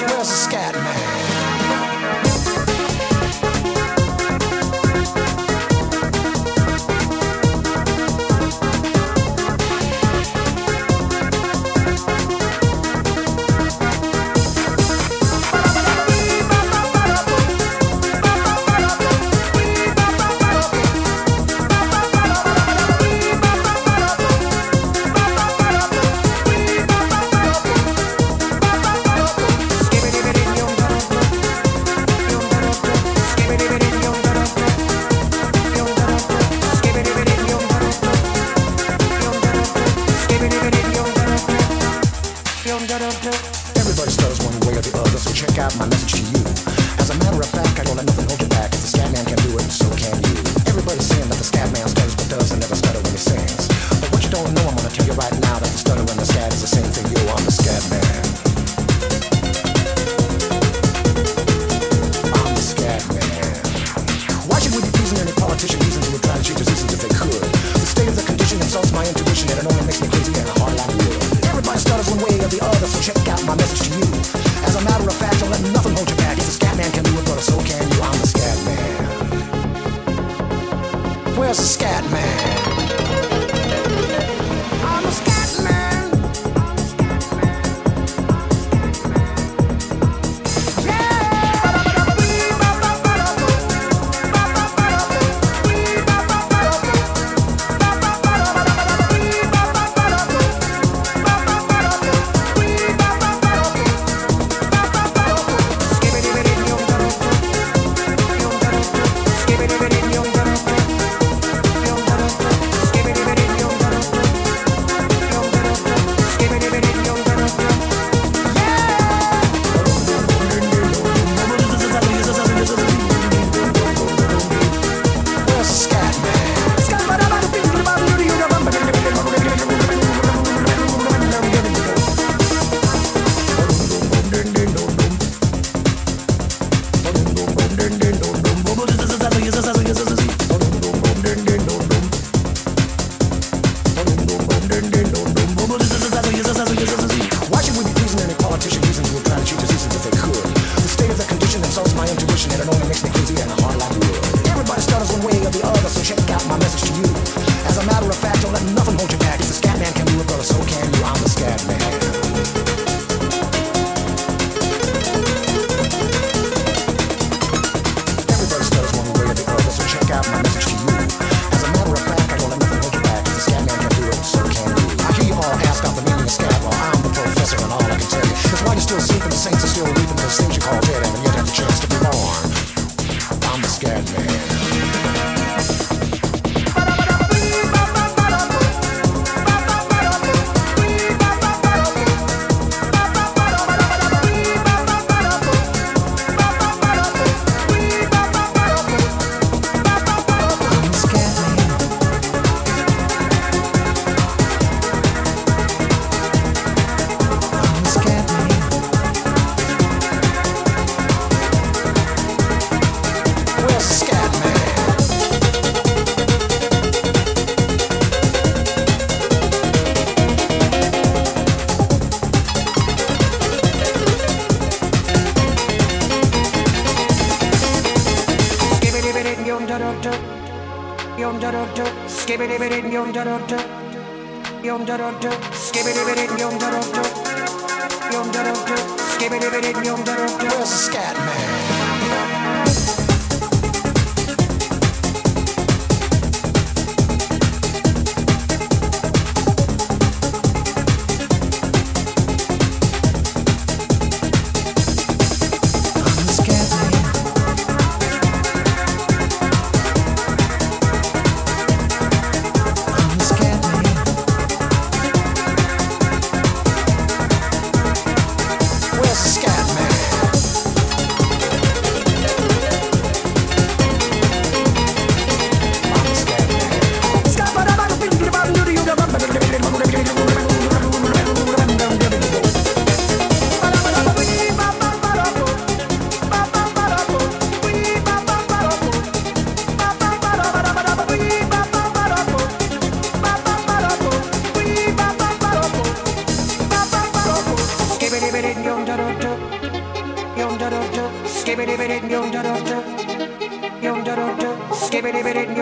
Where's the scat man? Everybody stutters one way or the other, so check out my message to you. As a matter of fact, I don't let nothing hold you back. If the scat man can do it, so can you. Everybody's saying that the scat man stutters but doesn't never stutter when he sings. But what you don't know, I'm gonna tell you right now that the stutter and the scat is the same thing. Yo, I'm the scat man. I'm the scat man. Why should we be using any politician reasons who would try to cheat the seasons if they could? The state of the condition insults my intuition and it only makes me crazy and hard like wood. Everybody stutters one way or the other, so check out my message to you. As a matter of fact, don't let nothing hold you back. If the scat man can do it, brother, so can you. I'm the scat man. Where's the scat man? I'm the scat man. Why should we be using any politician reasons who would try to cheat the seasons if they could? The state of the condition insults my intuition and it only makes me crazy and hard like wood. Everybody stutters one way or the other, so check out my message to you. As a matter of fact, don't let nothing hold you back. If the scat man can do it, brother, so can you. I'm the scat man. Everybody stutters one way or the other, so check out my message to you. As a matter of fact, I don't let nothing hold you back. If the scat man can do it, so can you. I hear you all ask out the meaning of scat. Well, I'm the professor and all I can tell you is why you're still sleeping, the saints are still reaping those things you call dead, haven't yet had the chance to be born. I'm the scat man. Where's the scat man? Where's the scat man? skibidi bidi yum da da da, yum da da da, skibidi bidi yum.